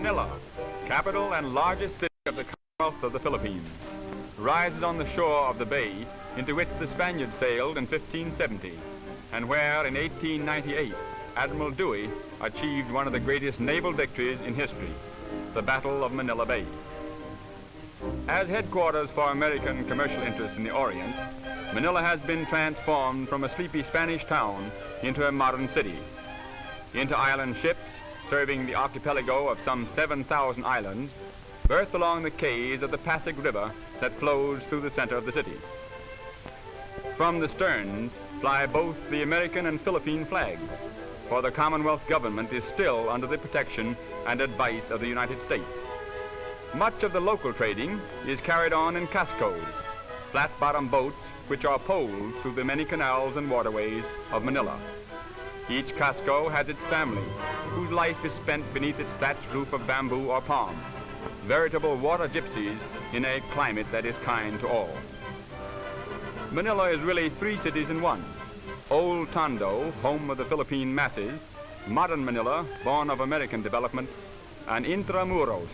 Manila, capital and largest city of the Commonwealth of the Philippines, rises on the shore of the bay into which the Spaniards sailed in 1570, and where in 1898 Admiral Dewey achieved one of the greatest naval victories in history, the Battle of Manila Bay. As headquarters for American commercial interests in the Orient, Manila has been transformed from a sleepy Spanish town into a modern city. Inter-island ships, serving the archipelago of some 7,000 islands, berth along the quays of the Pasig River that flows through the center of the city. From the sterns fly both the American and Philippine flags, for the Commonwealth government is still under the protection and advice of the United States. Much of the local trading is carried on in cascos, flat-bottom boats which are poled through the many canals and waterways of Manila. Each casco has its family, whose life is spent beneath its thatched roof of bamboo or palm, veritable water gypsies in a climate that is kind to all. Manila is really three cities in one. Old Tondo, home of the Philippine masses, modern Manila, born of American development, and Intramuros,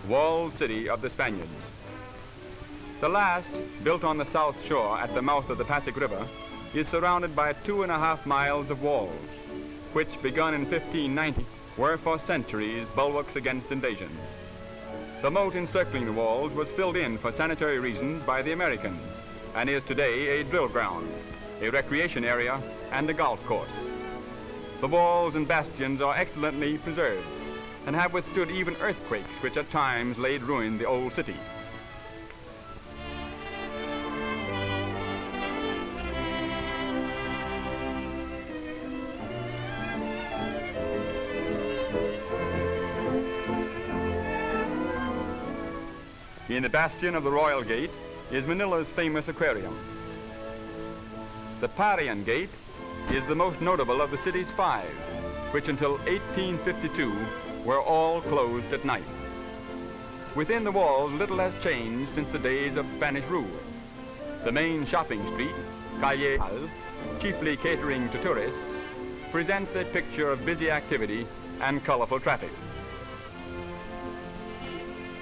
walled city of the Spaniards. The last, built on the south shore at the mouth of the Pasig River, is surrounded by 2.5 miles of walls, which, begun in 1590, were for centuries bulwarks against invasion. The moat encircling the walls was filled in for sanitary reasons by the Americans, and is today a drill ground, a recreation area, and a golf course. The walls and bastions are excellently preserved, and have withstood even earthquakes which at times laid ruin to the old city. In the bastion of the Royal Gate is Manila's famous aquarium. The Parian Gate is the most notable of the city's 5, which until 1852 were all closed at night. Within the walls, little has changed since the days of Spanish rule. The main shopping street, Calle, chiefly catering to tourists, presents a picture of busy activity and colorful traffic.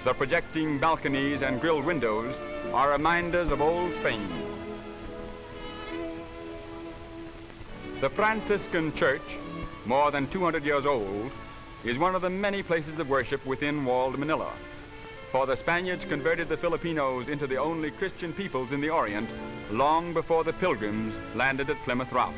The projecting balconies and grilled windows are reminders of old Spain. The Franciscan Church, more than 200 years old, is one of the many places of worship within walled Manila, for the Spaniards converted the Filipinos into the only Christian peoples in the Orient long before the Pilgrims landed at Plymouth Rock.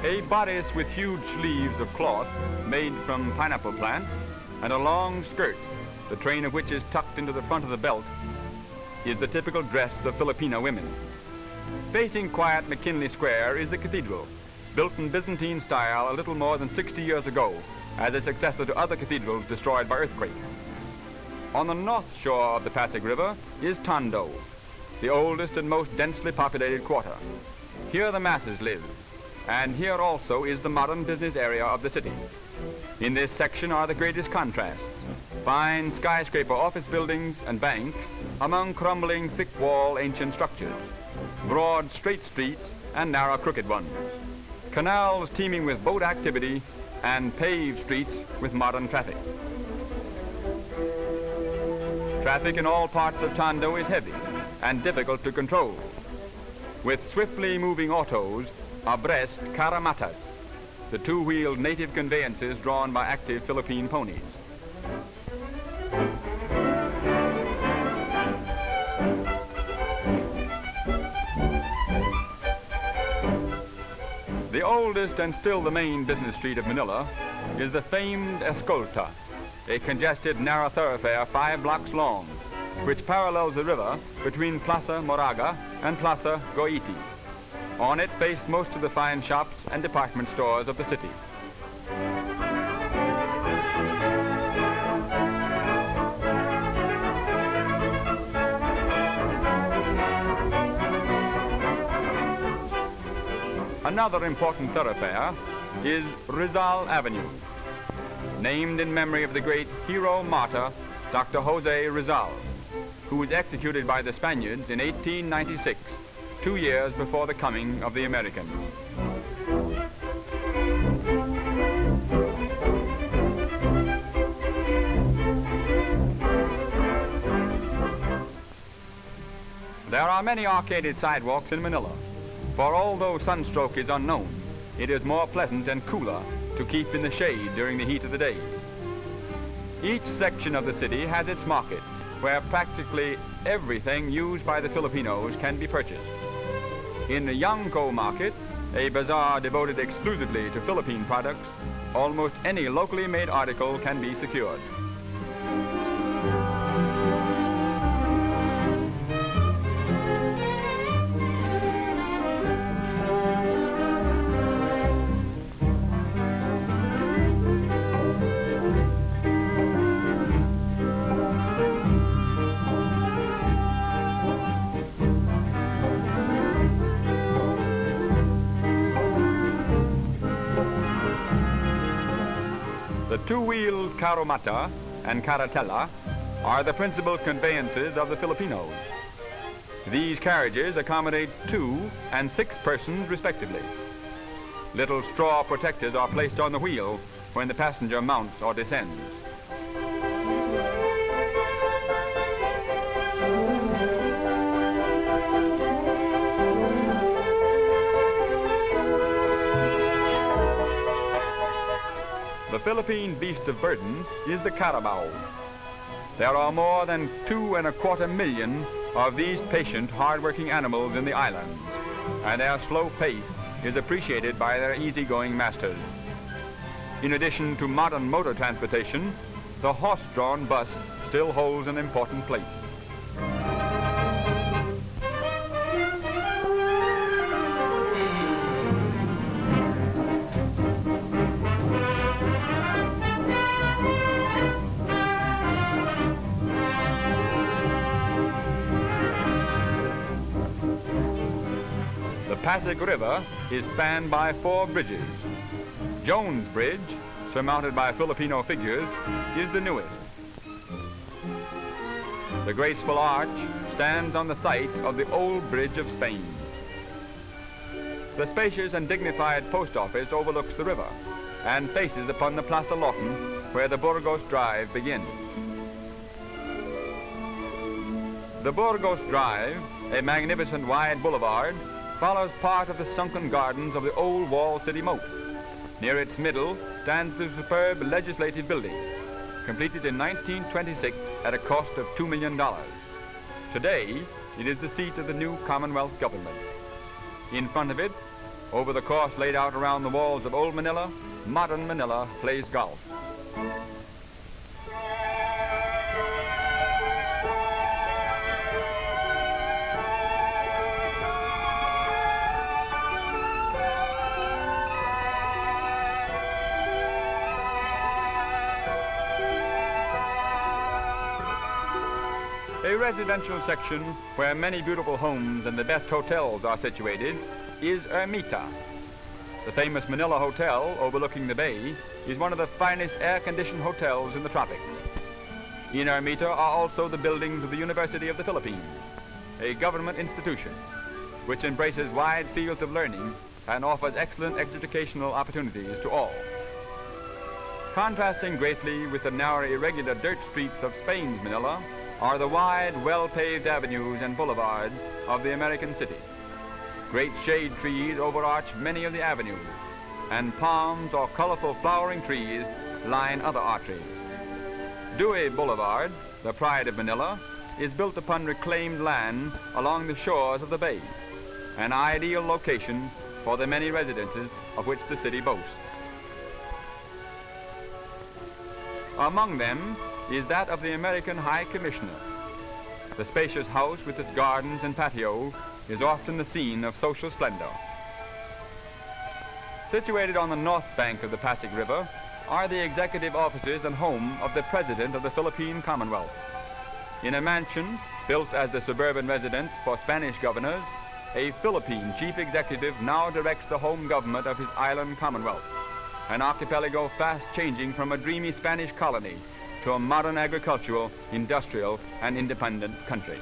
A bodice with huge sleeves of cloth made from pineapple plants and a long skirt, the train of which is tucked into the front of the belt, is the typical dress of Filipino women. Facing quiet McKinley Square is the cathedral, built in Byzantine style a little more than 60 years ago as a successor to other cathedrals destroyed by earthquake. On the north shore of the Pasig River is Tondo, the oldest and most densely populated quarter. Here the masses live, and here also is the modern business area of the city. In this section are the greatest contrasts: fine skyscraper office buildings and banks among crumbling thick-wall ancient structures, broad straight streets and narrow crooked ones, canals teeming with boat activity, and paved streets with modern traffic. Traffic in all parts of Tondo is heavy and difficult to control, with swiftly moving autos abreast caramatas, the two-wheeled native conveyances drawn by active Philippine ponies. The oldest and still the main business street of Manila is the famed Escolta, a congested narrow thoroughfare 5 blocks long, which parallels the river between Plaza Moraga and Plaza Goiti. On it face most of the fine shops and department stores of the city. Another important thoroughfare is Rizal Avenue, named in memory of the great hero martyr, Dr. Jose Rizal, who was executed by the Spaniards in 1896, 2 years before the coming of the Americans. There are many arcaded sidewalks in Manila, for although sunstroke is unknown, it is more pleasant and cooler to keep in the shade during the heat of the day. Each section of the city has its market, where practically everything used by the Filipinos can be purchased. In the Yangko market, a bazaar devoted exclusively to Philippine products, almost any locally made article can be secured. The two-wheeled carromata and carretela are the principal conveyances of the Filipinos. These carriages accommodate 2 and 6 persons respectively. Little straw protectors are placed on the wheel when the passenger mounts or descends. The Philippine beast of burden is the carabao. There are more than 2.25 million of these patient, hard-working animals in the islands, and their slow pace is appreciated by their easygoing masters. In addition to modern motor transportation, the horse-drawn bus still holds an important place. The Pasig River is spanned by 4 bridges. Jones Bridge, surmounted by Filipino figures, is the newest. The graceful arch stands on the site of the old Bridge of Spain. The spacious and dignified post office overlooks the river and faces upon the Plaza Lawton, where the Burgos Drive begins. The Burgos Drive, a magnificent wide boulevard, follows part of the sunken gardens of the old walled city moat. Near its middle stands the superb legislative building, completed in 1926 at a cost of $2 million. Today, it is the seat of the new Commonwealth government. In front of it, over the course laid out around the walls of old Manila, modern Manila plays golf. A residential section where many beautiful homes and the best hotels are situated is Ermita. The famous Manila Hotel overlooking the bay is one of the finest air-conditioned hotels in the tropics. In Ermita are also the buildings of the University of the Philippines, a government institution which embraces wide fields of learning and offers excellent educational opportunities to all. Contrasting greatly with the narrow, irregular dirt streets of Spain's Manila are the wide, well-paved avenues and boulevards of the American city. Great shade trees overarch many of the avenues, and palms or colorful flowering trees line other arteries. Dewey Boulevard, the pride of Manila, is built upon reclaimed land along the shores of the bay, an ideal location for the many residences of which the city boasts. Among them is that of the American High Commissioner. The spacious house with its gardens and patio is often the scene of social splendor. Situated on the north bank of the Pasig River are the executive offices and home of the President of the Philippine Commonwealth. In a mansion built as the suburban residence for Spanish governors, a Philippine chief executive now directs the home government of his island commonwealth, an archipelago fast changing from a dreamy Spanish colony to a modern agricultural, industrial, and independent country.